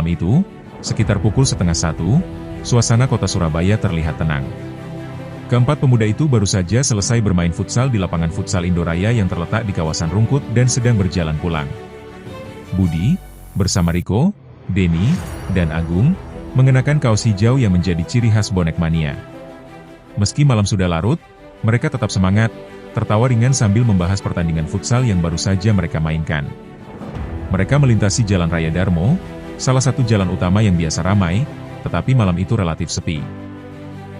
itu, sekitar pukul 12:30, suasana kota Surabaya terlihat tenang. Keempat pemuda itu baru saja selesai bermain futsal di lapangan futsal Indoraya yang terletak di kawasan Rungkut dan sedang berjalan pulang. Budi, bersama Riko, Denny, dan Agung, mengenakan kaos hijau yang menjadi ciri khas bonek mania. Meski malam sudah larut, mereka tetap semangat, tertawa ringan sambil membahas pertandingan futsal yang baru saja mereka mainkan. Mereka melintasi Jalan Raya Darmo, salah satu jalan utama yang biasa ramai, tetapi malam itu relatif sepi.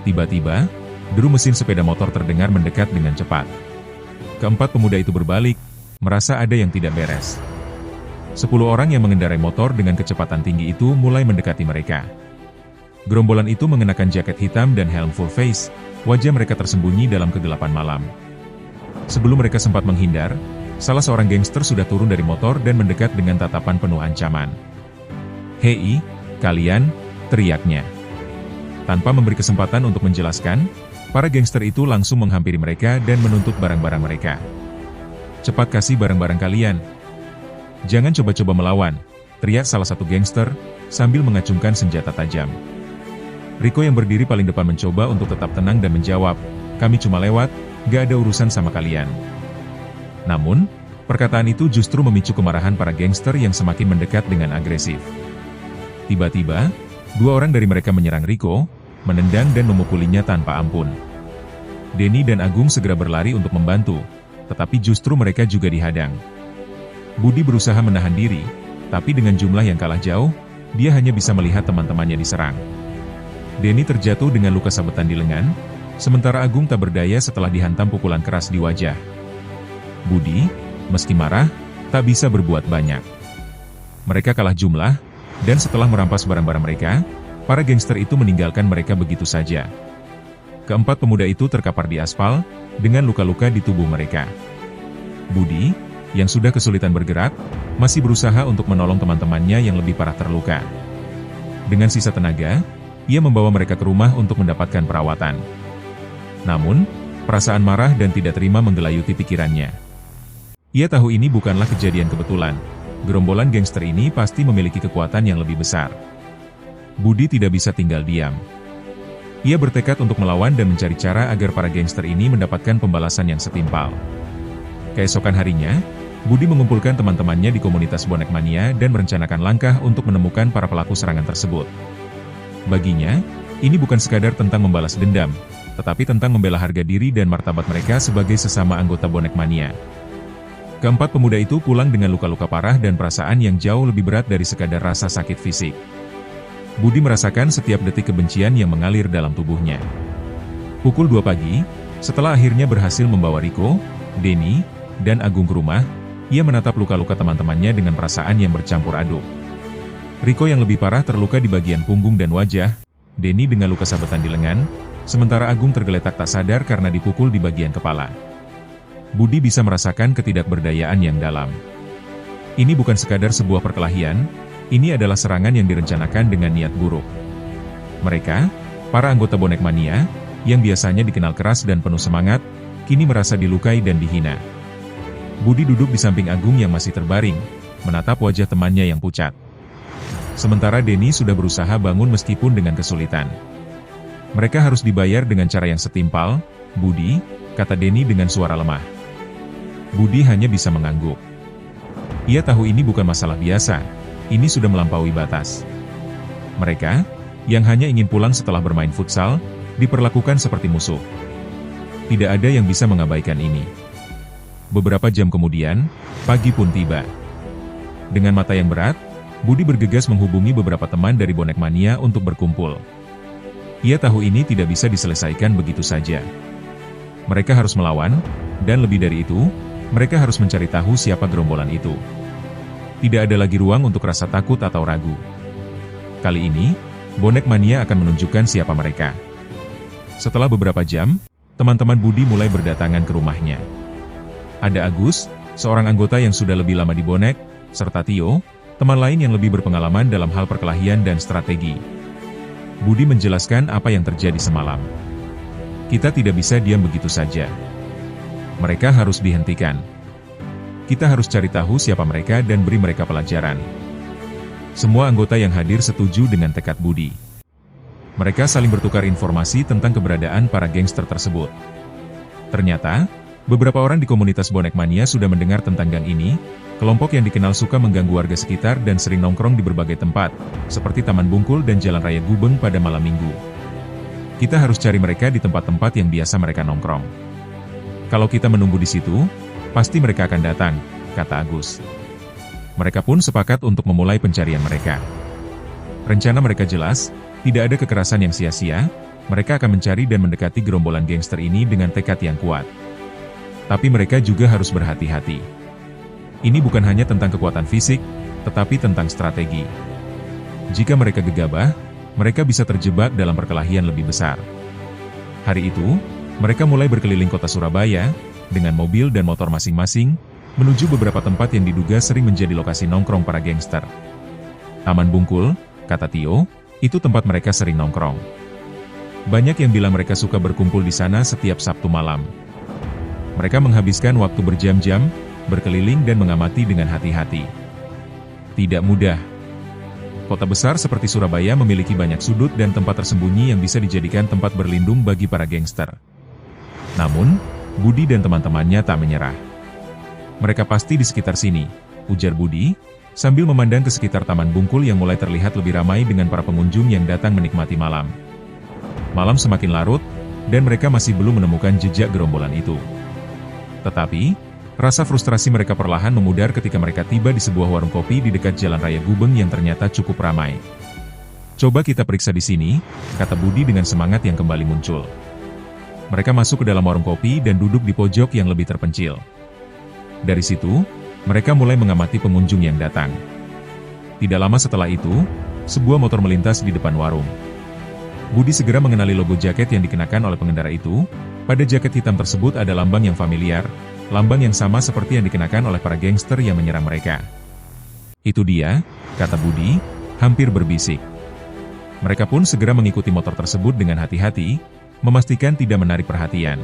Tiba-tiba, deru mesin sepeda motor terdengar mendekat dengan cepat. Keempat pemuda itu berbalik, merasa ada yang tidak beres. 10 orang yang mengendarai motor dengan kecepatan tinggi itu mulai mendekati mereka. Gerombolan itu mengenakan jaket hitam dan helm full face, wajah mereka tersembunyi dalam kegelapan malam. Sebelum mereka sempat menghindar, salah seorang gangster sudah turun dari motor dan mendekat dengan tatapan penuh ancaman. "Hei, kalian!" teriaknya. Tanpa memberi kesempatan untuk menjelaskan, para gangster itu langsung menghampiri mereka dan menuntut barang-barang mereka. "Cepat kasih barang-barang kalian. Jangan coba-coba melawan," teriak salah satu gangster, sambil mengacungkan senjata tajam. Riko yang berdiri paling depan mencoba untuk tetap tenang dan menjawab, "Kami cuma lewat, gak ada urusan sama kalian." Namun, perkataan itu justru memicu kemarahan para gangster yang semakin mendekat dengan agresif. Tiba-tiba, 2 orang dari mereka menyerang Riko, menendang dan memukulinya tanpa ampun. Denny dan Agung segera berlari untuk membantu, tetapi justru mereka juga dihadang. Budi berusaha menahan diri, tapi dengan jumlah yang kalah jauh, dia hanya bisa melihat teman-temannya diserang. Denny terjatuh dengan luka sabetan di lengan, sementara Agung tak berdaya setelah dihantam pukulan keras di wajah. Budi, meski marah, tak bisa berbuat banyak. Mereka kalah jumlah, dan setelah merampas barang-barang mereka, para gangster itu meninggalkan mereka begitu saja. Keempat pemuda itu terkapar di aspal, dengan luka-luka di tubuh mereka. Budi, yang sudah kesulitan bergerak, masih berusaha untuk menolong teman-temannya yang lebih parah terluka. Dengan sisa tenaga, ia membawa mereka ke rumah untuk mendapatkan perawatan. Namun, perasaan marah dan tidak terima menggelayuti pikirannya. Ia tahu ini bukanlah kejadian kebetulan. Gerombolan gangster ini pasti memiliki kekuatan yang lebih besar. Budi tidak bisa tinggal diam. Ia bertekad untuk melawan dan mencari cara agar para gangster ini mendapatkan pembalasan yang setimpal. Keesokan harinya, Budi mengumpulkan teman-temannya di komunitas bonek mania dan merencanakan langkah untuk menemukan para pelaku serangan tersebut. Baginya, ini bukan sekadar tentang membalas dendam, tetapi tentang membela harga diri dan martabat mereka sebagai sesama anggota bonek mania. Keempat pemuda itu pulang dengan luka-luka parah dan perasaan yang jauh lebih berat dari sekadar rasa sakit fisik. Budi merasakan setiap detik kebencian yang mengalir dalam tubuhnya. Pukul 2 pagi, setelah akhirnya berhasil membawa Riko, Denny, dan Agung ke rumah, ia menatap luka-luka teman-temannya dengan perasaan yang bercampur aduk. Riko yang lebih parah terluka di bagian punggung dan wajah, Denny dengan luka sabetan di lengan, sementara Agung tergeletak tak sadar karena dipukul di bagian kepala. Budi bisa merasakan ketidakberdayaan yang dalam. Ini bukan sekadar sebuah perkelahian, ini adalah serangan yang direncanakan dengan niat buruk. Mereka, para anggota bonek mania, yang biasanya dikenal keras dan penuh semangat, kini merasa dilukai dan dihina. Budi duduk di samping Agung yang masih terbaring, menatap wajah temannya yang pucat. Sementara Denny sudah berusaha bangun meskipun dengan kesulitan. "Mereka harus dibayar dengan cara yang setimpal, Budi," kata Denny dengan suara lemah. Budi hanya bisa mengangguk. Ia tahu ini bukan masalah biasa, ini sudah melampaui batas. Mereka, yang hanya ingin pulang setelah bermain futsal, diperlakukan seperti musuh. Tidak ada yang bisa mengabaikan ini. Beberapa jam kemudian, pagi pun tiba. Dengan mata yang berat, Budi bergegas menghubungi beberapa teman dari bonek mania untuk berkumpul. Ia tahu ini tidak bisa diselesaikan begitu saja. Mereka harus melawan, dan lebih dari itu, mereka harus mencari tahu siapa gerombolan itu. Tidak ada lagi ruang untuk rasa takut atau ragu. Kali ini, bonek mania akan menunjukkan siapa mereka. Setelah beberapa jam, teman-teman Budi mulai berdatangan ke rumahnya. Ada Agus, seorang anggota yang sudah lebih lama di bonek, serta Tio, teman lain yang lebih berpengalaman dalam hal perkelahian dan strategi. Budi menjelaskan apa yang terjadi semalam. Kita tidak bisa diam begitu saja. Mereka harus dihentikan. Kita harus cari tahu siapa mereka dan beri mereka pelajaran. Semua anggota yang hadir setuju dengan tekad Budi. Mereka saling bertukar informasi tentang keberadaan para gangster tersebut. Ternyata, beberapa orang di komunitas bonek mania sudah mendengar tentang gang ini, kelompok yang dikenal suka mengganggu warga sekitar dan sering nongkrong di berbagai tempat, seperti Taman Bungkul dan Jalan Raya Gubeng pada malam minggu. Kita harus cari mereka di tempat-tempat yang biasa mereka nongkrong. Kalau kita menunggu di situ, pasti mereka akan datang, kata Agus. Mereka pun sepakat untuk memulai pencarian mereka. Rencana mereka jelas, tidak ada kekerasan yang sia-sia, mereka akan mencari dan mendekati gerombolan gangster ini dengan tekad yang kuat. Tapi mereka juga harus berhati-hati. Ini bukan hanya tentang kekuatan fisik, tetapi tentang strategi. Jika mereka gegabah, mereka bisa terjebak dalam perkelahian lebih besar. Hari itu, mereka mulai berkeliling kota Surabaya, dengan mobil dan motor masing-masing, menuju beberapa tempat yang diduga sering menjadi lokasi nongkrong para gangster. Taman Bungkul, kata Tio, itu tempat mereka sering nongkrong. Banyak yang bilang mereka suka berkumpul di sana setiap Sabtu malam. Mereka menghabiskan waktu berjam-jam, berkeliling dan mengamati dengan hati-hati. Tidak mudah. Kota besar seperti Surabaya memiliki banyak sudut dan tempat tersembunyi yang bisa dijadikan tempat berlindung bagi para gangster. Namun, Budi dan teman-temannya tak menyerah. Mereka pasti di sekitar sini, ujar Budi, sambil memandang ke sekitar Taman Bungkul yang mulai terlihat lebih ramai dengan para pengunjung yang datang menikmati malam. Malam semakin larut, dan mereka masih belum menemukan jejak gerombolan itu. Tetapi, rasa frustrasi mereka perlahan memudar ketika mereka tiba di sebuah warung kopi di dekat Jalan Raya Gubeng yang ternyata cukup ramai. Coba kita periksa di sini, kata Budi dengan semangat yang kembali muncul. Mereka masuk ke dalam warung kopi dan duduk di pojok yang lebih terpencil. Dari situ, mereka mulai mengamati pengunjung yang datang. Tidak lama setelah itu, sebuah motor melintas di depan warung. Budi segera mengenali logo jaket yang dikenakan oleh pengendara itu. Pada jaket hitam tersebut ada lambang yang familiar, lambang yang sama seperti yang dikenakan oleh para gangster yang menyerang mereka. Itu dia, kata Budi, hampir berbisik. Mereka pun segera mengikuti motor tersebut dengan hati-hati, memastikan tidak menarik perhatian.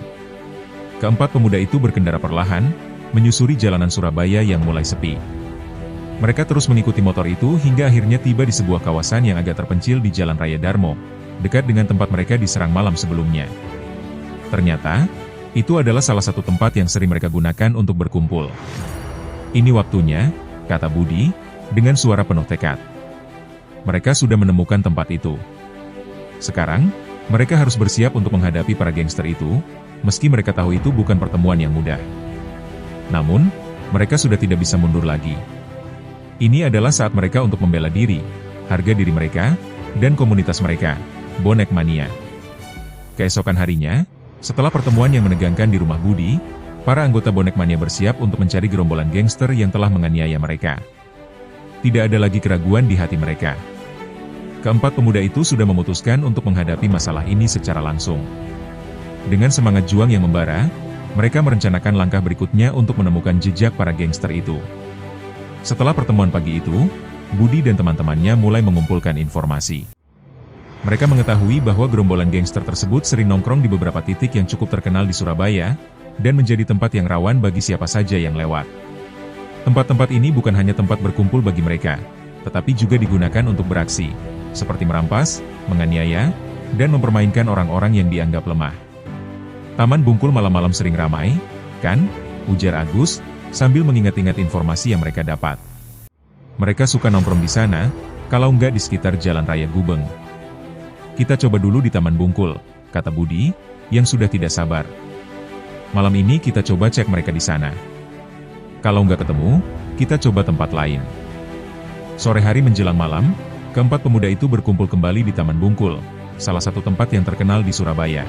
Keempat pemuda itu berkendara perlahan, menyusuri jalanan Surabaya yang mulai sepi. Mereka terus mengikuti motor itu hingga akhirnya tiba di sebuah kawasan yang agak terpencil di Jalan Raya Darmo, dekat dengan tempat mereka diserang malam sebelumnya. Ternyata, itu adalah salah satu tempat yang sering mereka gunakan untuk berkumpul. Ini waktunya, kata Budi, dengan suara penuh tekad. Mereka sudah menemukan tempat itu. Sekarang, mereka harus bersiap untuk menghadapi para gangster itu, meski mereka tahu itu bukan pertemuan yang mudah. Namun, mereka sudah tidak bisa mundur lagi. Ini adalah saat mereka untuk membela diri, harga diri mereka, dan komunitas mereka, bonek mania. Keesokan harinya, setelah pertemuan yang menegangkan di rumah Budi, para anggota bonek mania bersiap untuk mencari gerombolan gangster yang telah menganiaya mereka. Tidak ada lagi keraguan di hati mereka. Keempat pemuda itu sudah memutuskan untuk menghadapi masalah ini secara langsung. Dengan semangat juang yang membara, mereka merencanakan langkah berikutnya untuk menemukan jejak para gangster itu. Setelah pertemuan pagi itu, Budi dan teman-temannya mulai mengumpulkan informasi. Mereka mengetahui bahwa gerombolan gangster tersebut sering nongkrong di beberapa titik yang cukup terkenal di Surabaya, dan menjadi tempat yang rawan bagi siapa saja yang lewat. Tempat-tempat ini bukan hanya tempat berkumpul bagi mereka, tetapi juga digunakan untuk beraksi, seperti merampas, menganiaya, dan mempermainkan orang-orang yang dianggap lemah. Taman Bungkul malam-malam sering ramai, kan? Ujar Agus, sambil mengingat-ingat informasi yang mereka dapat. Mereka suka nongkrong di sana, kalau nggak di sekitar Jalan Raya Gubeng. Kita coba dulu di Taman Bungkul, kata Budi, yang sudah tidak sabar. Malam ini kita coba cek mereka di sana. Kalau nggak ketemu, kita coba tempat lain. Sore hari menjelang malam, keempat pemuda itu berkumpul kembali di Taman Bungkul, salah satu tempat yang terkenal di Surabaya.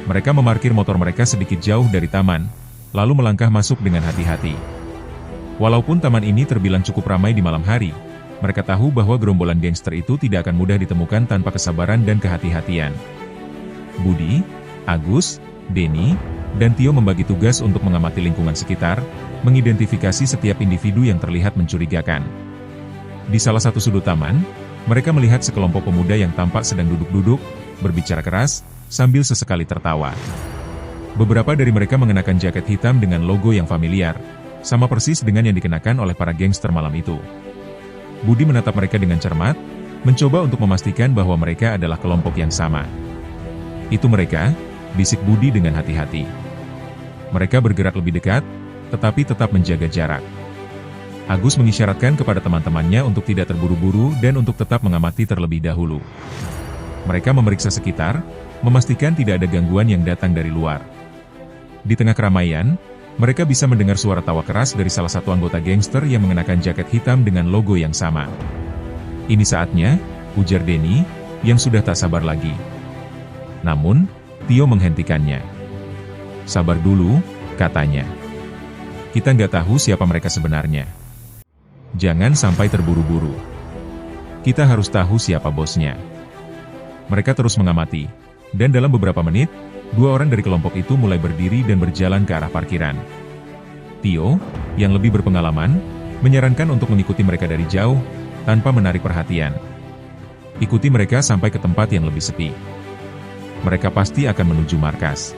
Mereka memarkir motor mereka sedikit jauh dari taman, lalu melangkah masuk dengan hati-hati. Walaupun taman ini terbilang cukup ramai di malam hari, mereka tahu bahwa gerombolan gangster itu tidak akan mudah ditemukan tanpa kesabaran dan kehati-hatian. Budi, Agus, Denny, dan Tio membagi tugas untuk mengamati lingkungan sekitar, mengidentifikasi setiap individu yang terlihat mencurigakan. Di salah satu sudut taman, mereka melihat sekelompok pemuda yang tampak sedang duduk-duduk, berbicara keras, sambil sesekali tertawa. Beberapa dari mereka mengenakan jaket hitam dengan logo yang familiar, sama persis dengan yang dikenakan oleh para gangster malam itu. Budi menatap mereka dengan cermat, mencoba untuk memastikan bahwa mereka adalah kelompok yang sama. Itu mereka, bisik Budi dengan hati-hati. Mereka bergerak lebih dekat, tetapi tetap menjaga jarak. Agus mengisyaratkan kepada teman-temannya untuk tidak terburu-buru dan untuk tetap mengamati terlebih dahulu. Mereka memeriksa sekitar, memastikan tidak ada gangguan yang datang dari luar. Di tengah keramaian, mereka bisa mendengar suara tawa keras dari salah satu anggota gangster yang mengenakan jaket hitam dengan logo yang sama. "Ini saatnya," ujar Denny, yang sudah tak sabar lagi. Namun, Tio menghentikannya. "Sabar dulu," katanya. "Kita nggak tahu siapa mereka sebenarnya. Jangan sampai terburu-buru. Kita harus tahu siapa bosnya." Mereka terus mengamati, dan dalam beberapa menit, 2 orang dari kelompok itu mulai berdiri dan berjalan ke arah parkiran. Tio, yang lebih berpengalaman, menyarankan untuk mengikuti mereka dari jauh, tanpa menarik perhatian. Ikuti mereka sampai ke tempat yang lebih sepi. Mereka pasti akan menuju markas.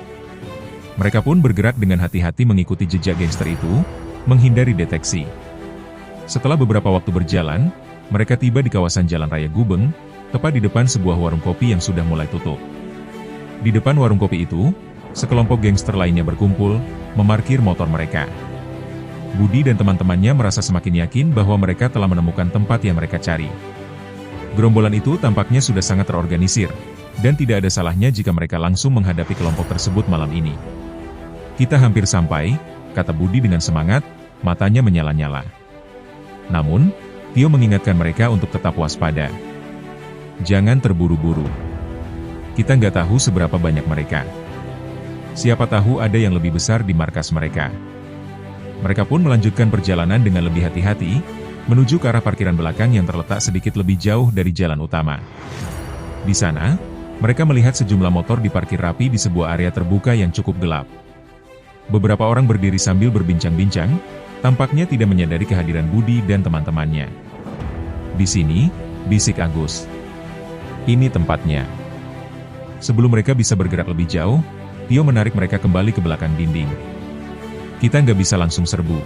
Mereka pun bergerak dengan hati-hati mengikuti jejak gangster itu, menghindari deteksi. Setelah beberapa waktu berjalan, mereka tiba di kawasan Jalan Raya Gubeng, tepat di depan sebuah warung kopi yang sudah mulai tutup. Di depan warung kopi itu, sekelompok gangster lainnya berkumpul, memarkir motor mereka. Budi dan teman-temannya merasa semakin yakin bahwa mereka telah menemukan tempat yang mereka cari. Gerombolan itu tampaknya sudah sangat terorganisir, dan tidak ada salahnya jika mereka langsung menghadapi kelompok tersebut malam ini. "Kita hampir sampai," kata Budi dengan semangat, matanya menyala-nyala. Namun, Tio mengingatkan mereka untuk tetap waspada. "Jangan terburu-buru. Kita nggak tahu seberapa banyak mereka. Siapa tahu ada yang lebih besar di markas mereka." Mereka pun melanjutkan perjalanan dengan lebih hati-hati, menuju ke arah parkiran belakang yang terletak sedikit lebih jauh dari jalan utama. Di sana, mereka melihat sejumlah motor diparkir rapi di sebuah area terbuka yang cukup gelap. Beberapa orang berdiri sambil berbincang-bincang, tampaknya tidak menyadari kehadiran Budi dan teman-temannya. "Di sini," bisik Agus. "Ini tempatnya." Sebelum mereka bisa bergerak lebih jauh, Tio menarik mereka kembali ke belakang dinding. "Kita nggak bisa langsung serbu.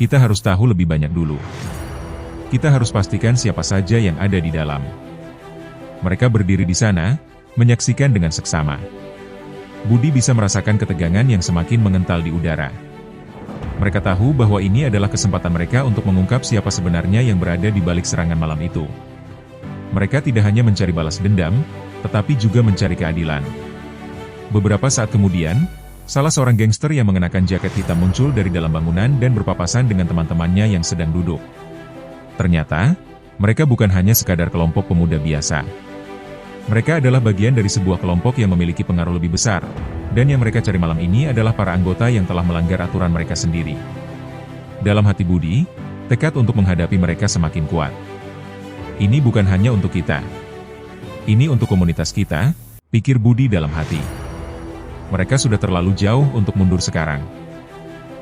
Kita harus tahu lebih banyak dulu. Kita harus pastikan siapa saja yang ada di dalam." Mereka berdiri di sana, menyaksikan dengan seksama. Budi bisa merasakan ketegangan yang semakin mengental di udara. Mereka tahu bahwa ini adalah kesempatan mereka untuk mengungkap siapa sebenarnya yang berada di balik serangan malam itu. Mereka tidak hanya mencari balas dendam, tetapi juga mencari keadilan. Beberapa saat kemudian, salah seorang gangster yang mengenakan jaket hitam muncul dari dalam bangunan dan berpapasan dengan teman-temannya yang sedang duduk. Ternyata, mereka bukan hanya sekadar kelompok pemuda biasa. Mereka adalah bagian dari sebuah kelompok yang memiliki pengaruh lebih besar, dan yang mereka cari malam ini adalah para anggota yang telah melanggar aturan mereka sendiri. Dalam hati Budi, tekad untuk menghadapi mereka semakin kuat. "Ini bukan hanya untuk kita. Ini untuk komunitas kita," pikir Budi dalam hati. Mereka sudah terlalu jauh untuk mundur sekarang.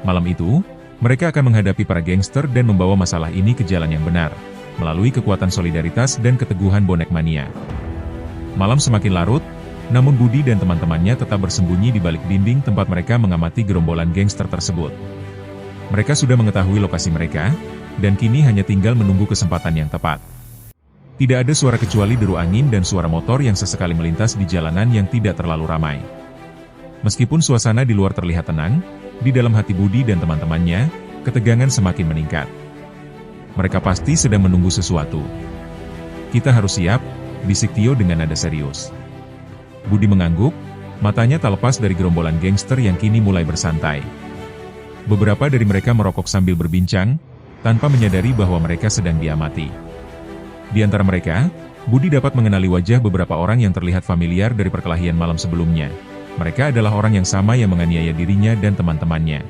Malam itu, mereka akan menghadapi para gangster dan membawa masalah ini ke jalan yang benar, melalui kekuatan solidaritas dan keteguhan bonek mania. Malam semakin larut, namun Budi dan teman-temannya tetap bersembunyi di balik dinding tempat mereka mengamati gerombolan gangster tersebut. Mereka sudah mengetahui lokasi mereka, dan kini hanya tinggal menunggu kesempatan yang tepat. Tidak ada suara kecuali deru angin dan suara motor yang sesekali melintas di jalanan yang tidak terlalu ramai. Meskipun suasana di luar terlihat tenang, di dalam hati Budi dan teman-temannya, ketegangan semakin meningkat. Mereka pasti sedang menunggu sesuatu. "Kita harus siap," bisik Tio dengan nada serius. Budi mengangguk, matanya tak lepas dari gerombolan gangster yang kini mulai bersantai. Beberapa dari mereka merokok sambil berbincang, tanpa menyadari bahwa mereka sedang diamati. Di antara mereka, Budi dapat mengenali wajah beberapa orang yang terlihat familiar dari perkelahian malam sebelumnya. Mereka adalah orang yang sama yang menganiaya dirinya dan teman-temannya.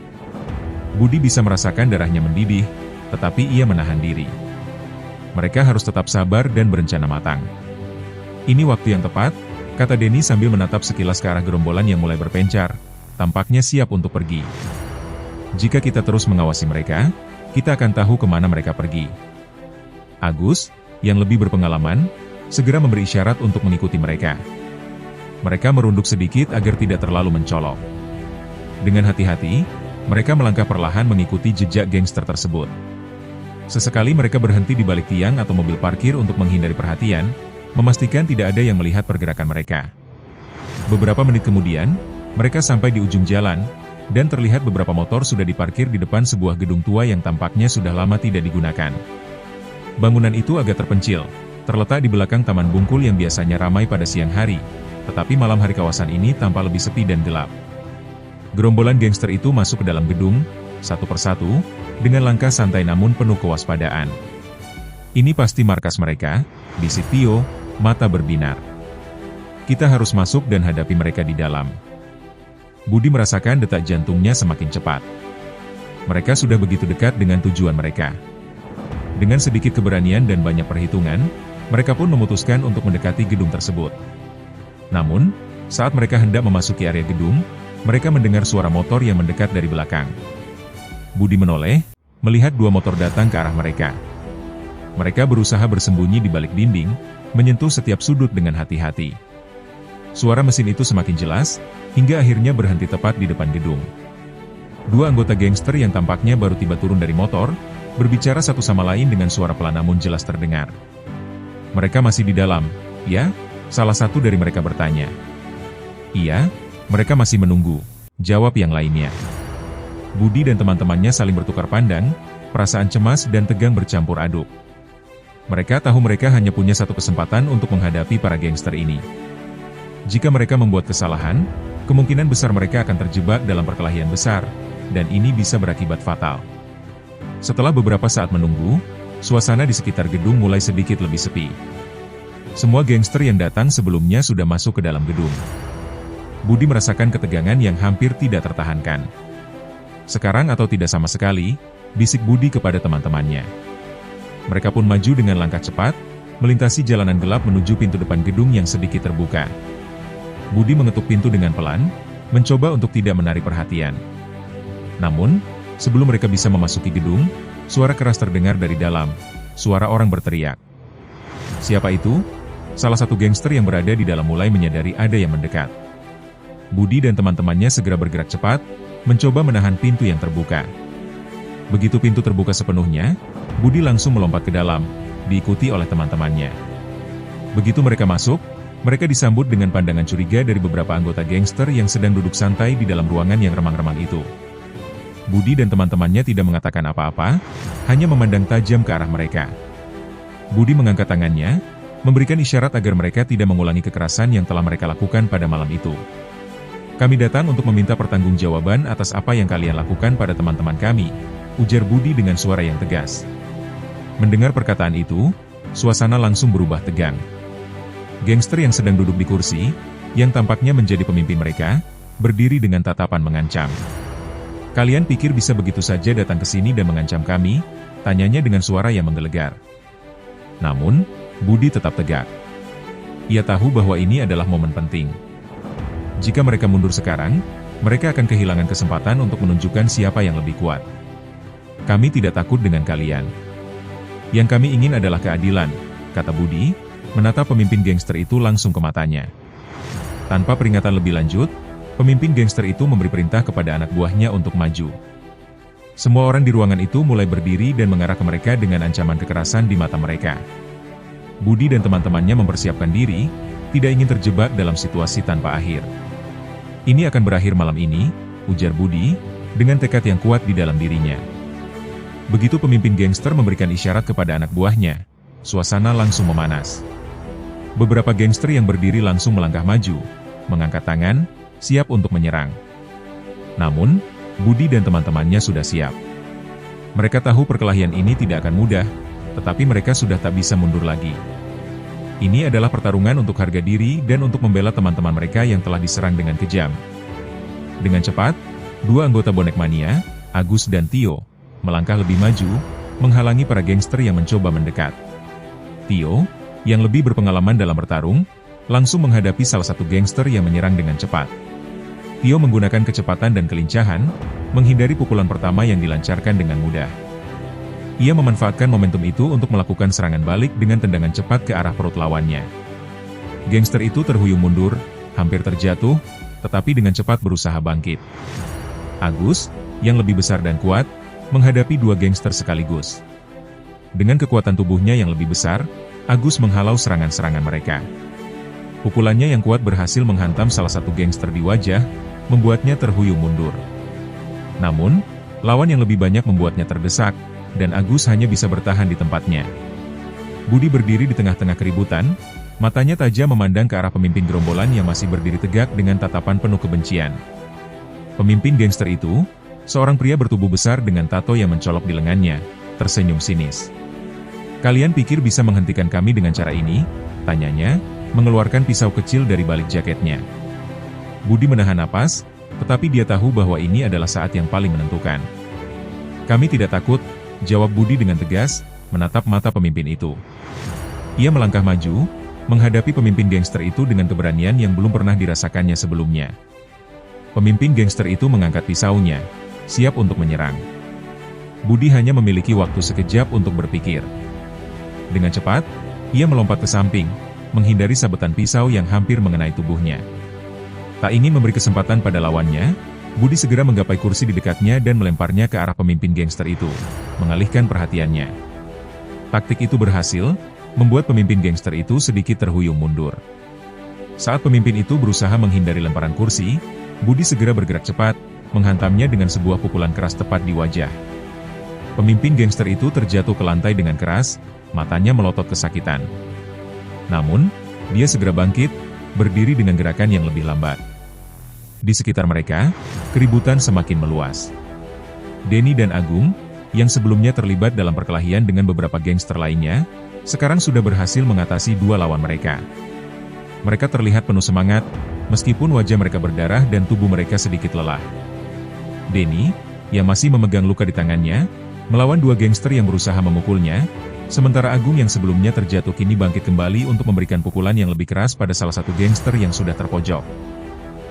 Budi bisa merasakan darahnya mendidih, tetapi ia menahan diri. Mereka harus tetap sabar dan berencana matang. "Ini waktu yang tepat," kata Denny sambil menatap sekilas ke arah gerombolan yang mulai berpencar, tampaknya siap untuk pergi. "Jika kita terus mengawasi mereka, kita akan tahu kemana mereka pergi." Agus, yang lebih berpengalaman, segera memberi isyarat untuk mengikuti mereka. Mereka merunduk sedikit agar tidak terlalu mencolok. Dengan hati-hati, mereka melangkah perlahan mengikuti jejak gangster tersebut. Sesekali mereka berhenti di balik tiang atau mobil parkir untuk menghindari perhatian, memastikan tidak ada yang melihat pergerakan mereka. Beberapa menit kemudian, mereka sampai di ujung jalan, dan terlihat beberapa motor sudah diparkir di depan sebuah gedung tua yang tampaknya sudah lama tidak digunakan. Bangunan itu agak terpencil, terletak di belakang Taman Bungkul yang biasanya ramai pada siang hari, tetapi malam hari kawasan ini tampak lebih sepi dan gelap. Gerombolan gangster itu masuk ke dalam gedung, satu persatu, dengan langkah santai namun penuh kewaspadaan. Ini pasti markas mereka, bisik Tio, mata berbinar. Kita harus masuk dan hadapi mereka di dalam. Budi merasakan detak jantungnya semakin cepat. Mereka sudah begitu dekat dengan tujuan mereka. Dengan sedikit keberanian dan banyak perhitungan, mereka pun memutuskan untuk mendekati gedung tersebut. Namun, saat mereka hendak memasuki area gedung, mereka mendengar suara motor yang mendekat dari belakang. Budi menoleh, melihat dua motor datang ke arah mereka. Mereka berusaha bersembunyi di balik dinding, menyentuh setiap sudut dengan hati-hati. Suara mesin itu semakin jelas, hingga akhirnya berhenti tepat di depan gedung. Dua anggota gangster yang tampaknya baru tiba turun dari motor, berbicara satu sama lain dengan suara pelan namun jelas terdengar. Mereka masih di dalam, ya? Salah satu dari mereka bertanya. Iya, mereka masih menunggu, jawab yang lainnya. Budi dan teman-temannya saling bertukar pandang, perasaan cemas dan tegang bercampur aduk. Mereka tahu mereka hanya punya satu kesempatan untuk menghadapi para gangster ini. Jika mereka membuat kesalahan, kemungkinan besar mereka akan terjebak dalam perkelahian besar, dan ini bisa berakibat fatal. Setelah beberapa saat menunggu, suasana di sekitar gedung mulai sedikit lebih sepi. Semua gangster yang datang sebelumnya sudah masuk ke dalam gedung. Budi merasakan ketegangan yang hampir tidak tertahankan. Sekarang atau tidak sama sekali, bisik Budi kepada teman-temannya. Mereka pun maju dengan langkah cepat, melintasi jalanan gelap menuju pintu depan gedung yang sedikit terbuka. Budi mengetuk pintu dengan pelan, mencoba untuk tidak menarik perhatian. Namun, sebelum mereka bisa memasuki gedung, suara keras terdengar dari dalam, suara orang berteriak. Siapa itu? Salah satu gangster yang berada di dalam mulai menyadari ada yang mendekat. Budi dan teman-temannya segera bergerak cepat, mencoba menahan pintu yang terbuka. Begitu pintu terbuka sepenuhnya, Budi langsung melompat ke dalam, diikuti oleh teman-temannya. Begitu mereka masuk, mereka disambut dengan pandangan curiga dari beberapa anggota gangster yang sedang duduk santai di dalam ruangan yang remang-remang itu. Budi dan teman-temannya tidak mengatakan apa-apa, hanya memandang tajam ke arah mereka. Budi mengangkat tangannya, memberikan isyarat agar mereka tidak mengulangi kekerasan yang telah mereka lakukan pada malam itu. Kami datang untuk meminta pertanggungjawaban atas apa yang kalian lakukan pada teman-teman kami, ujar Budi dengan suara yang tegas. Mendengar perkataan itu, suasana langsung berubah tegang. Gangster yang sedang duduk di kursi, yang tampaknya menjadi pemimpin mereka, berdiri dengan tatapan mengancam. Kalian pikir bisa begitu saja datang ke sini dan mengancam kami? Tanyanya dengan suara yang menggelegar. Namun, Budi tetap tegak. Ia tahu bahwa ini adalah momen penting. Jika mereka mundur sekarang, mereka akan kehilangan kesempatan untuk menunjukkan siapa yang lebih kuat. Kami tidak takut dengan kalian. Yang kami ingin adalah keadilan, kata Budi, menatap pemimpin gangster itu langsung ke matanya. Tanpa peringatan lebih lanjut, pemimpin gangster itu memberi perintah kepada anak buahnya untuk maju. Semua orang di ruangan itu mulai berdiri dan mengarah ke mereka dengan ancaman kekerasan di mata mereka. Budi dan teman-temannya mempersiapkan diri, tidak ingin terjebak dalam situasi tanpa akhir. Ini akan berakhir malam ini, ujar Budi, dengan tekad yang kuat di dalam dirinya. Begitu pemimpin gangster memberikan isyarat kepada anak buahnya, suasana langsung memanas. Beberapa gangster yang berdiri langsung melangkah maju, mengangkat tangan, siap untuk menyerang. Namun, Budi dan teman-temannya sudah siap. Mereka tahu perkelahian ini tidak akan mudah, tetapi mereka sudah tak bisa mundur lagi. Ini adalah pertarungan untuk harga diri dan untuk membela teman-teman mereka yang telah diserang dengan kejam. Dengan cepat, dua anggota bonek mania, Agus dan Tio, melangkah lebih maju, menghalangi para gangster yang mencoba mendekat. Tio, yang lebih berpengalaman dalam bertarung, langsung menghadapi salah satu gangster yang menyerang dengan cepat. Tio menggunakan kecepatan dan kelincahan, menghindari pukulan pertama yang dilancarkan dengan mudah. Ia memanfaatkan momentum itu untuk melakukan serangan balik dengan tendangan cepat ke arah perut lawannya. Gangster itu terhuyung mundur, hampir terjatuh, tetapi dengan cepat berusaha bangkit. Agus, yang lebih besar dan kuat, menghadapi dua gangster sekaligus. Dengan kekuatan tubuhnya yang lebih besar, Agus menghalau serangan-serangan mereka. Pukulannya yang kuat berhasil menghantam salah satu gangster di wajah, membuatnya terhuyung mundur. Namun, lawan yang lebih banyak membuatnya terdesak, dan Agus hanya bisa bertahan di tempatnya. Budi berdiri di tengah-tengah keributan, matanya tajam memandang ke arah pemimpin gerombolan yang masih berdiri tegak dengan tatapan penuh kebencian. Pemimpin gangster itu, seorang pria bertubuh besar dengan tato yang mencolok di lengannya, tersenyum sinis. "Kalian pikir bisa menghentikan kami dengan cara ini?" tanyanya, mengeluarkan pisau kecil dari balik jaketnya. Budi menahan napas, tetapi dia tahu bahwa ini adalah saat yang paling menentukan. "Kami tidak takut," jawab Budi dengan tegas, menatap mata pemimpin itu. Ia melangkah maju, menghadapi pemimpin gangster itu dengan keberanian yang belum pernah dirasakannya sebelumnya. Pemimpin gangster itu mengangkat pisaunya, siap untuk menyerang. Budi hanya memiliki waktu sekejap untuk berpikir. Dengan cepat, ia melompat ke samping, menghindari sabetan pisau yang hampir mengenai tubuhnya. Tak ingin memberi kesempatan pada lawannya, Budi segera menggapai kursi di dekatnya dan melemparnya ke arah pemimpin gangster itu, mengalihkan perhatiannya. Taktik itu berhasil, membuat pemimpin gangster itu sedikit terhuyung mundur. Saat pemimpin itu berusaha menghindari lemparan kursi, Budi segera bergerak cepat, menghantamnya dengan sebuah pukulan keras tepat di wajah. Pemimpin gangster itu terjatuh ke lantai dengan keras, matanya melotot kesakitan. Namun, dia segera bangkit, berdiri dengan gerakan yang lebih lambat. Di sekitar mereka, keributan semakin meluas. Denny dan Agung, yang sebelumnya terlibat dalam perkelahian dengan beberapa gangster lainnya, sekarang sudah berhasil mengatasi dua lawan mereka. Mereka terlihat penuh semangat, meskipun wajah mereka berdarah dan tubuh mereka sedikit lelah. Denny, yang masih memegang luka di tangannya, melawan dua gangster yang berusaha memukulnya, sementara Agung yang sebelumnya terjatuh kini bangkit kembali untuk memberikan pukulan yang lebih keras pada salah satu gangster yang sudah terpojok.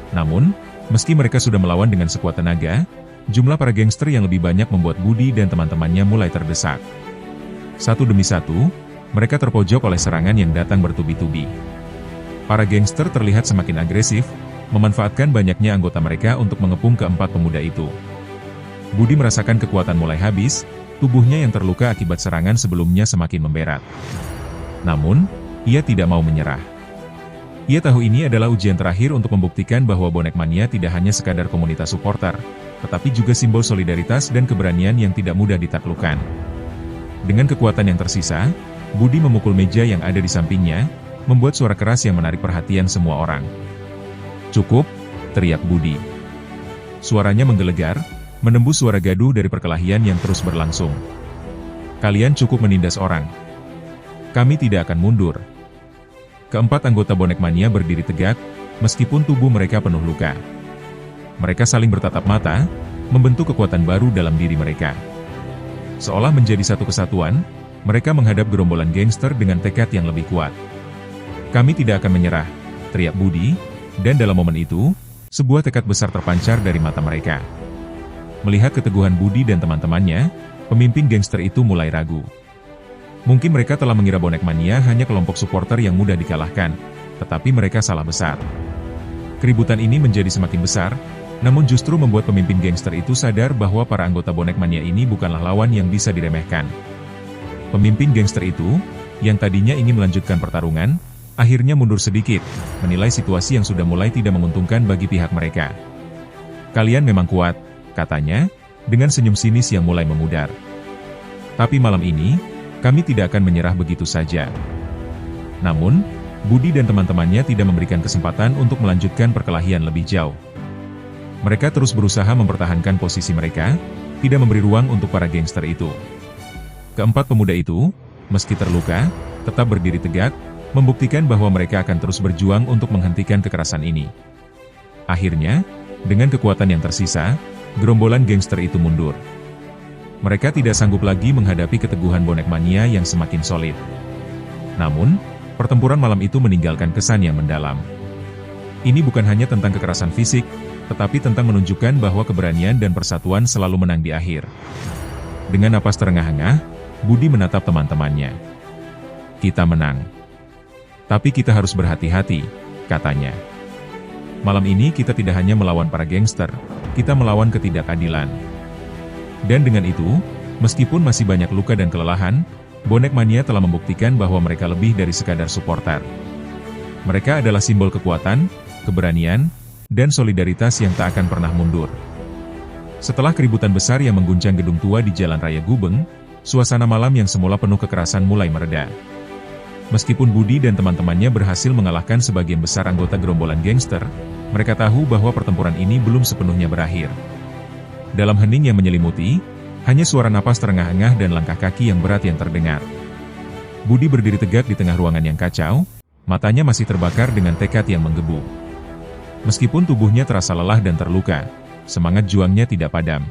Namun, meski mereka sudah melawan dengan sekuat tenaga, jumlah para gangster yang lebih banyak membuat Budi dan teman-temannya mulai terdesak. Satu demi satu, mereka terpojok oleh serangan yang datang bertubi-tubi. Para gangster terlihat semakin agresif, memanfaatkan banyaknya anggota mereka untuk mengepung keempat pemuda itu. Budi merasakan kekuatan mulai habis, tubuhnya yang terluka akibat serangan sebelumnya semakin memberat. Namun, ia tidak mau menyerah. Ia tahu ini adalah ujian terakhir untuk membuktikan bahwa Bonek Mania tidak hanya sekadar komunitas supporter, tetapi juga simbol solidaritas dan keberanian yang tidak mudah ditaklukkan. Dengan kekuatan yang tersisa, Budi memukul meja yang ada di sampingnya, membuat suara keras yang menarik perhatian semua orang. "Cukup!" teriak Budi. Suaranya menggelegar, menembus suara gaduh dari perkelahian yang terus berlangsung. "Kalian cukup menindas orang. Kami tidak akan mundur." Keempat anggota Bonek Mania berdiri tegak, meskipun tubuh mereka penuh luka. Mereka saling bertatap mata, membentuk kekuatan baru dalam diri mereka. Seolah menjadi satu kesatuan, mereka menghadap gerombolan gangster dengan tekad yang lebih kuat. "Kami tidak akan menyerah," teriak Budi, dan dalam momen itu, sebuah tekad besar terpancar dari mata mereka. Melihat keteguhan Budi dan teman-temannya, pemimpin gangster itu mulai ragu. Mungkin mereka telah mengira Bonek Mania hanya kelompok supporter yang mudah dikalahkan, tetapi mereka salah besar. Keributan ini menjadi semakin besar, namun justru membuat pemimpin gangster itu sadar bahwa para anggota Bonek Mania ini bukanlah lawan yang bisa diremehkan. Pemimpin gangster itu, yang tadinya ingin melanjutkan pertarungan, akhirnya mundur sedikit, menilai situasi yang sudah mulai tidak menguntungkan bagi pihak mereka. "Kalian memang kuat," katanya, dengan senyum sinis yang mulai memudar. "Tapi malam ini, kami tidak akan menyerah begitu saja." Namun, Budi dan teman-temannya tidak memberikan kesempatan untuk melanjutkan perkelahian lebih jauh. Mereka terus berusaha mempertahankan posisi mereka, tidak memberi ruang untuk para gangster itu. Keempat pemuda itu, meski terluka, tetap berdiri tegak, membuktikan bahwa mereka akan terus berjuang untuk menghentikan kekerasan ini. Akhirnya, dengan kekuatan yang tersisa, gerombolan gangster itu mundur. Mereka tidak sanggup lagi menghadapi keteguhan Bonek Mania yang semakin solid. Namun, pertempuran malam itu meninggalkan kesan yang mendalam. Ini bukan hanya tentang kekerasan fisik, tetapi tentang menunjukkan bahwa keberanian dan persatuan selalu menang di akhir. Dengan napas terengah-engah, Budi menatap teman-temannya. "Kita menang. Tapi kita harus berhati-hati," katanya. "Malam ini kita tidak hanya melawan para gangster, kita melawan ketidakadilan. Dan dengan itu, meskipun masih banyak luka dan kelelahan, Bonek Mania telah membuktikan bahwa mereka lebih dari sekadar supporter. Mereka adalah simbol kekuatan, keberanian, dan solidaritas yang tak akan pernah mundur. Setelah keributan besar yang mengguncang gedung tua di Jalan Raya Gubeng, suasana malam yang semula penuh kekerasan mulai mereda. Meskipun Budi dan teman-temannya berhasil mengalahkan sebagian besar anggota gerombolan gangster, mereka tahu bahwa pertempuran ini belum sepenuhnya berakhir. Dalam hening yang menyelimuti, hanya suara napas terengah-engah dan langkah kaki yang berat yang terdengar. Budi berdiri tegak di tengah ruangan yang kacau, matanya masih terbakar dengan tekad yang menggebu. Meskipun tubuhnya terasa lelah dan terluka, semangat juangnya tidak padam.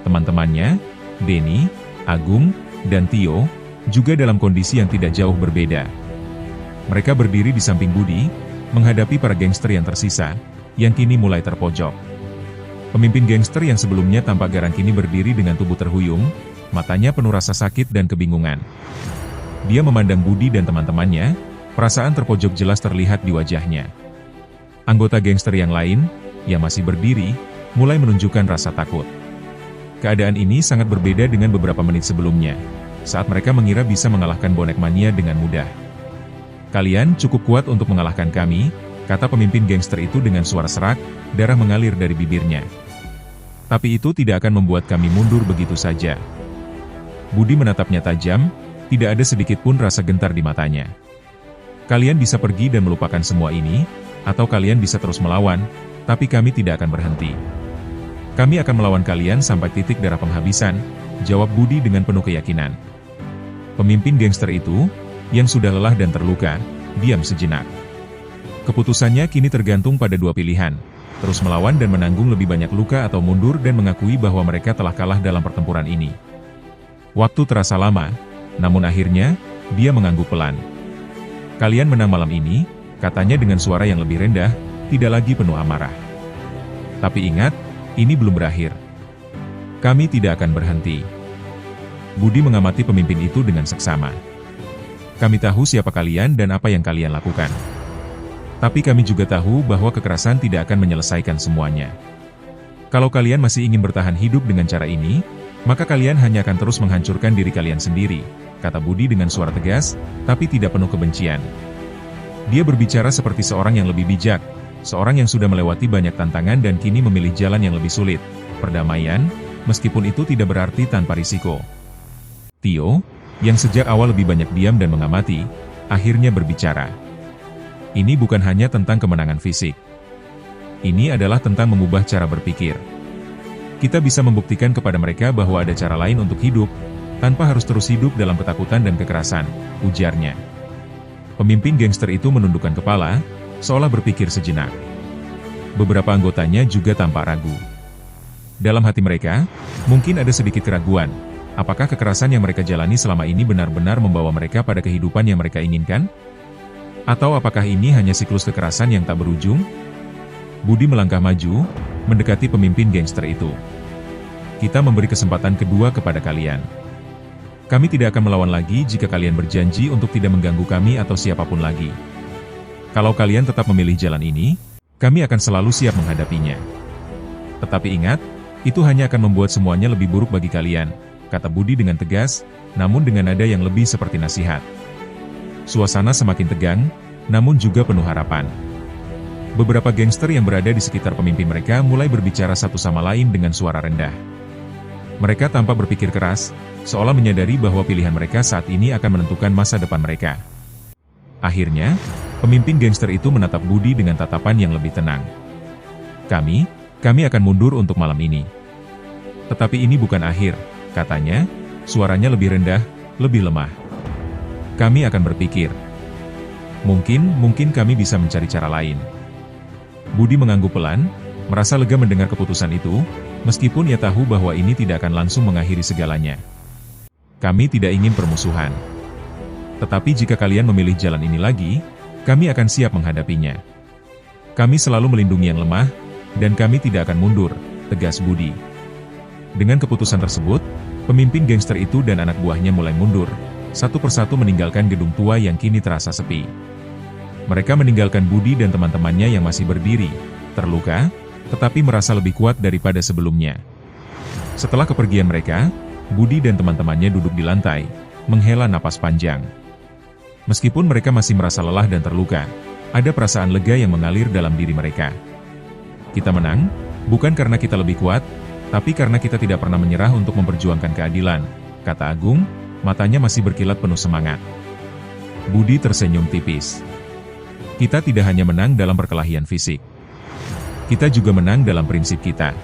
Teman-temannya, Denny, Agung, dan Tio, juga dalam kondisi yang tidak jauh berbeda. Mereka berdiri di samping Budi, menghadapi para gangster yang tersisa, yang kini mulai terpojok. Pemimpin gangster yang sebelumnya tampak garang kini berdiri dengan tubuh terhuyung, matanya penuh rasa sakit dan kebingungan. Dia memandang Budi dan teman-temannya, perasaan terpojok jelas terlihat di wajahnya. Anggota gangster yang lain, yang masih berdiri, mulai menunjukkan rasa takut. Keadaan ini sangat berbeda dengan beberapa menit sebelumnya, saat mereka mengira bisa mengalahkan Bonek Mania dengan mudah. "Kalian cukup kuat untuk mengalahkan kami," kata pemimpin gangster itu dengan suara serak, darah mengalir dari bibirnya. "Tapi itu tidak akan membuat kami mundur begitu saja." Budi menatapnya tajam, tidak ada sedikit pun rasa gentar di matanya. "Kalian bisa pergi dan melupakan semua ini, atau kalian bisa terus melawan, tapi kami tidak akan berhenti. Kami akan melawan kalian sampai titik darah penghabisan," jawab Budi dengan penuh keyakinan. Pemimpin gangster itu, yang sudah lelah dan terluka, diam sejenak. Keputusannya kini tergantung pada dua pilihan, terus melawan dan menanggung lebih banyak luka atau mundur dan mengakui bahwa mereka telah kalah dalam pertempuran ini. Waktu terasa lama, namun akhirnya, dia mengangguk pelan. "Kalian menang malam ini," katanya dengan suara yang lebih rendah, tidak lagi penuh amarah. "Tapi ingat, ini belum berakhir. Kami tidak akan berhenti." Budi mengamati pemimpin itu dengan seksama. "Kami tahu siapa kalian dan apa yang kalian lakukan. Tapi kami juga tahu bahwa kekerasan tidak akan menyelesaikan semuanya. Kalau kalian masih ingin bertahan hidup dengan cara ini, maka kalian hanya akan terus menghancurkan diri kalian sendiri," kata Budi dengan suara tegas, tapi tidak penuh kebencian. Dia berbicara seperti seorang yang lebih bijak, seorang yang sudah melewati banyak tantangan dan kini memilih jalan yang lebih sulit, perdamaian, meskipun itu tidak berarti tanpa risiko. Tio, yang sejak awal lebih banyak diam dan mengamati, akhirnya berbicara. "Ini bukan hanya tentang kemenangan fisik. Ini adalah tentang mengubah cara berpikir. Kita bisa membuktikan kepada mereka bahwa ada cara lain untuk hidup, tanpa harus terus hidup dalam ketakutan dan kekerasan," ujarnya. Pemimpin gangster itu menundukkan kepala, seolah berpikir sejenak. Beberapa anggotanya juga tampak ragu. Dalam hati mereka, mungkin ada sedikit keraguan, apakah kekerasan yang mereka jalani selama ini benar-benar membawa mereka pada kehidupan yang mereka inginkan? Atau apakah ini hanya siklus kekerasan yang tak berujung? Budi melangkah maju, mendekati pemimpin gangster itu. "Kita memberi kesempatan kedua kepada kalian. Kami tidak akan melawan lagi jika kalian berjanji untuk tidak mengganggu kami atau siapapun lagi. Kalau kalian tetap memilih jalan ini, kami akan selalu siap menghadapinya. Tetapi ingat, itu hanya akan membuat semuanya lebih buruk bagi kalian," kata Budi dengan tegas, namun dengan nada yang lebih seperti nasihat. Suasana semakin tegang, namun juga penuh harapan. Beberapa gangster yang berada di sekitar pemimpin mereka mulai berbicara satu sama lain dengan suara rendah. Mereka tampak berpikir keras, seolah menyadari bahwa pilihan mereka saat ini akan menentukan masa depan mereka. Akhirnya, pemimpin gangster itu menatap Budi dengan tatapan yang lebih tenang. Kami akan mundur untuk malam ini. Tetapi ini bukan akhir," katanya, suaranya lebih rendah, lebih lemah. "Kami akan berpikir. Mungkin kami bisa mencari cara lain." Budi mengangguk pelan, merasa lega mendengar keputusan itu, meskipun ia tahu bahwa ini tidak akan langsung mengakhiri segalanya. "Kami tidak ingin permusuhan. Tetapi jika kalian memilih jalan ini lagi, kami akan siap menghadapinya. Kami selalu melindungi yang lemah, dan kami tidak akan mundur," tegas Budi. Dengan keputusan tersebut, pemimpin gangster itu dan anak buahnya mulai mundur, satu persatu meninggalkan gedung tua yang kini terasa sepi. Mereka meninggalkan Budi dan teman-temannya yang masih berdiri, terluka, tetapi merasa lebih kuat daripada sebelumnya. Setelah kepergian mereka, Budi dan teman-temannya duduk di lantai, menghela napas panjang. Meskipun mereka masih merasa lelah dan terluka, ada perasaan lega yang mengalir dalam diri mereka. Kita menang, bukan karena kita lebih kuat, tapi karena kita tidak pernah menyerah untuk memperjuangkan keadilan, kata Agung, matanya masih berkilat penuh semangat. Budi tersenyum tipis. Kita tidak hanya menang dalam perkelahian fisik. Kita juga menang dalam prinsip kita.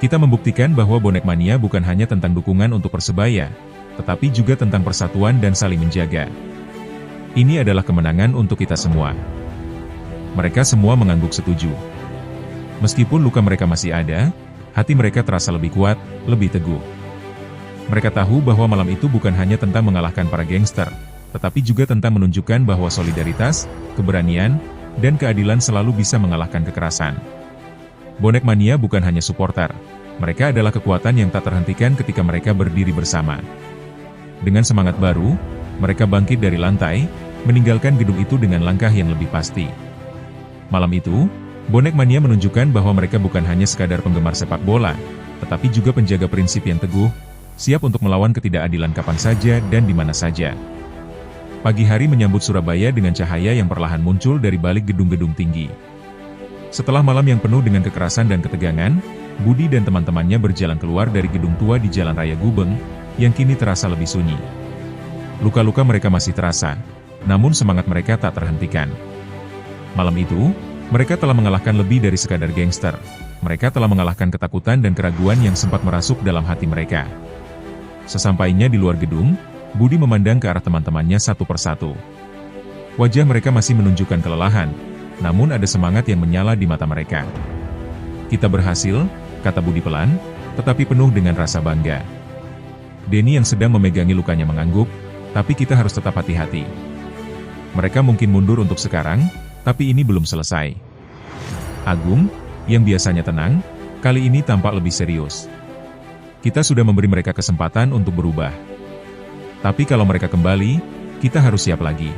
Kita membuktikan bahwa Bonek Mania bukan hanya tentang dukungan untuk Persebaya, tetapi juga tentang persatuan dan saling menjaga. Ini adalah kemenangan untuk kita semua. Mereka semua mengangguk setuju. Meskipun luka mereka masih ada, hati mereka terasa lebih kuat, lebih teguh. Mereka tahu bahwa malam itu bukan hanya tentang mengalahkan para gangster, tetapi juga tentang menunjukkan bahwa solidaritas, keberanian, dan keadilan selalu bisa mengalahkan kekerasan. Bonek Mania bukan hanya supporter, mereka adalah kekuatan yang tak terhentikan ketika mereka berdiri bersama. Dengan semangat baru, mereka bangkit dari lantai, meninggalkan gedung itu dengan langkah yang lebih pasti. Malam itu, Bonek Mania menunjukkan bahwa mereka bukan hanya sekadar penggemar sepak bola, tetapi juga penjaga prinsip yang teguh, siap untuk melawan ketidakadilan kapan saja dan di mana saja. Pagi hari menyambut Surabaya dengan cahaya yang perlahan muncul dari balik gedung-gedung tinggi. Setelah malam yang penuh dengan kekerasan dan ketegangan, Budi dan teman-temannya berjalan keluar dari gedung tua di Jalan Raya Gubeng, yang kini terasa lebih sunyi. Luka-luka mereka masih terasa, namun semangat mereka tak terhentikan. Malam itu, mereka telah mengalahkan lebih dari sekadar gangster. Mereka telah mengalahkan ketakutan dan keraguan yang sempat merasuk dalam hati mereka. Sesampainya di luar gedung, Budi memandang ke arah teman-temannya satu persatu. Wajah mereka masih menunjukkan kelelahan, namun ada semangat yang menyala di mata mereka. Kita berhasil, kata Budi pelan, tetapi penuh dengan rasa bangga. Denny yang sedang memegangi lukanya mengangguk, tapi kita harus tetap hati-hati. Mereka mungkin mundur untuk sekarang, tapi ini belum selesai. Agung, yang biasanya tenang, kali ini tampak lebih serius. Kita sudah memberi mereka kesempatan untuk berubah. Tapi kalau mereka kembali, kita harus siap lagi.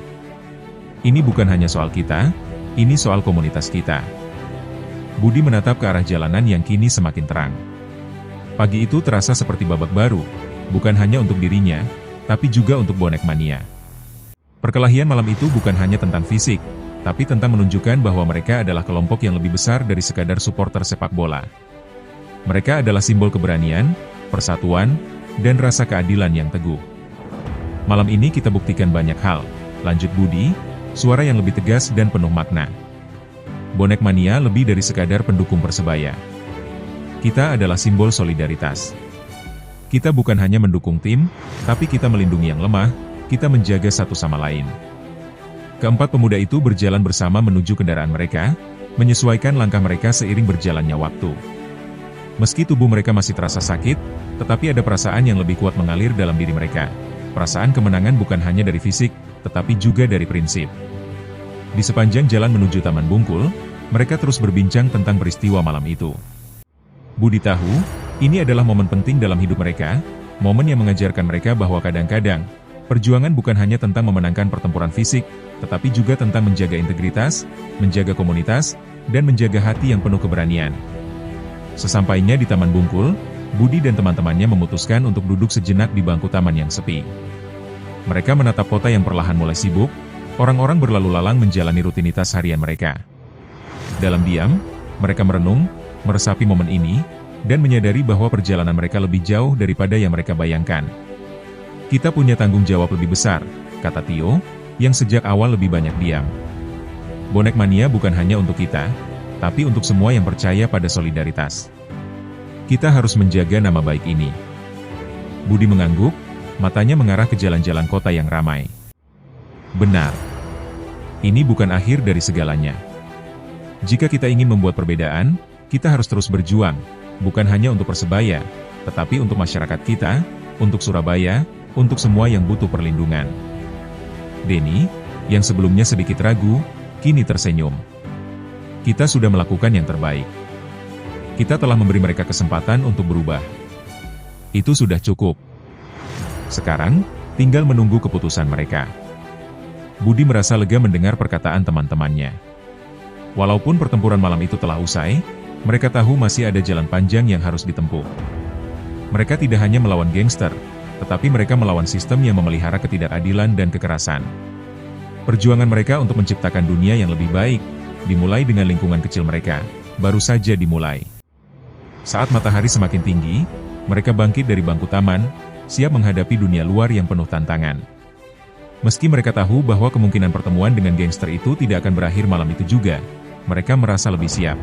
Ini bukan hanya soal kita, ini soal komunitas kita. Budi menatap ke arah jalanan yang kini semakin terang. Pagi itu terasa seperti babak baru, bukan hanya untuk dirinya, tapi juga untuk Bonek Mania. Perkelahian malam itu bukan hanya tentang fisik, tapi tentang menunjukkan bahwa mereka adalah kelompok yang lebih besar dari sekadar supporter sepak bola. Mereka adalah simbol keberanian, persatuan, dan rasa keadilan yang teguh. Malam ini kita buktikan banyak hal, lanjut Budi, suara yang lebih tegas dan penuh makna. Bonek Mania lebih dari sekadar pendukung Persebaya. Kita adalah simbol solidaritas. Kita bukan hanya mendukung tim, tapi kita melindungi yang lemah, kita menjaga satu sama lain. Keempat pemuda itu berjalan bersama menuju kendaraan mereka, menyesuaikan langkah mereka seiring berjalannya waktu. Meski tubuh mereka masih terasa sakit, tetapi ada perasaan yang lebih kuat mengalir dalam diri mereka. Perasaan kemenangan bukan hanya dari fisik, tetapi juga dari prinsip. Di sepanjang jalan menuju Taman Bungkul, mereka terus berbincang tentang peristiwa malam itu. Budi tahu, ini adalah momen penting dalam hidup mereka, momen yang mengajarkan mereka bahwa kadang-kadang, perjuangan bukan hanya tentang memenangkan pertempuran fisik, tetapi juga tentang menjaga integritas, menjaga komunitas, dan menjaga hati yang penuh keberanian. Sesampainya di Taman Bungkul, Budi dan teman-temannya memutuskan untuk duduk sejenak di bangku taman yang sepi. Mereka menatap kota yang perlahan mulai sibuk, orang-orang berlalu lalang menjalani rutinitas harian mereka. Dalam diam, mereka merenung, meresapi momen ini, dan menyadari bahwa perjalanan mereka lebih jauh daripada yang mereka bayangkan. Kita punya tanggung jawab lebih besar, kata Tio, yang sejak awal lebih banyak diam. Bonek Mania bukan hanya untuk kita, tapi untuk semua yang percaya pada solidaritas. Kita harus menjaga nama baik ini. Budi mengangguk, matanya mengarah ke jalan-jalan kota yang ramai. Benar. Ini bukan akhir dari segalanya. Jika kita ingin membuat perbedaan, kita harus terus berjuang, bukan hanya untuk Persebaya, tetapi untuk masyarakat kita, untuk Surabaya, untuk semua yang butuh perlindungan. Denny, yang sebelumnya sedikit ragu, kini tersenyum. Kita sudah melakukan yang terbaik. Kita telah memberi mereka kesempatan untuk berubah. Itu sudah cukup. Sekarang, tinggal menunggu keputusan mereka. Budi merasa lega mendengar perkataan teman-temannya. Walaupun pertempuran malam itu telah usai, mereka tahu masih ada jalan panjang yang harus ditempuh. Mereka tidak hanya melawan gangster, tetapi mereka melawan sistem yang memelihara ketidakadilan dan kekerasan. Perjuangan mereka untuk menciptakan dunia yang lebih baik, dimulai dengan lingkungan kecil mereka, baru saja dimulai. Saat matahari semakin tinggi, mereka bangkit dari bangku taman, siap menghadapi dunia luar yang penuh tantangan. Meski mereka tahu bahwa kemungkinan pertemuan dengan gangster itu tidak akan berakhir malam itu juga, mereka merasa lebih siap.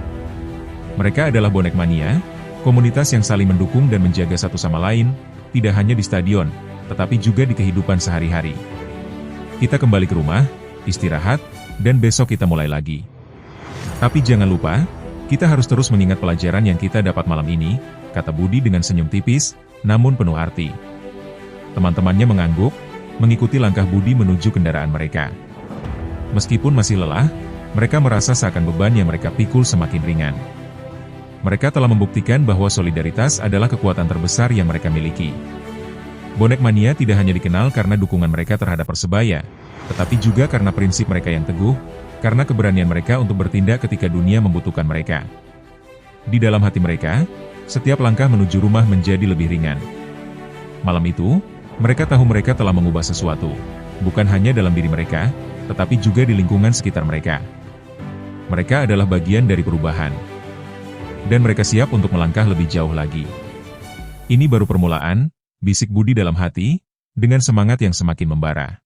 Mereka adalah Bonek Mania, komunitas yang saling mendukung dan menjaga satu sama lain, tidak hanya di stadion, tetapi juga di kehidupan sehari-hari. Kita kembali ke rumah, istirahat, dan besok kita mulai lagi. Tapi jangan lupa, kita harus terus mengingat pelajaran yang kita dapat malam ini, kata Budi dengan senyum tipis, namun penuh arti. Teman-temannya mengangguk, mengikuti langkah Budi menuju kendaraan mereka. Meskipun masih lelah, mereka merasa seakan beban yang mereka pikul semakin ringan. Mereka telah membuktikan bahwa solidaritas adalah kekuatan terbesar yang mereka miliki. Bonek Mania tidak hanya dikenal karena dukungan mereka terhadap Persebaya, tetapi juga karena prinsip mereka yang teguh, karena keberanian mereka untuk bertindak ketika dunia membutuhkan mereka. Di dalam hati mereka, setiap langkah menuju rumah menjadi lebih ringan. Malam itu, mereka tahu mereka telah mengubah sesuatu, bukan hanya dalam diri mereka, tetapi juga di lingkungan sekitar mereka. Mereka adalah bagian dari perubahan. Dan mereka siap untuk melangkah lebih jauh lagi. Ini baru permulaan, bisik Budi dalam hati, dengan semangat yang semakin membara.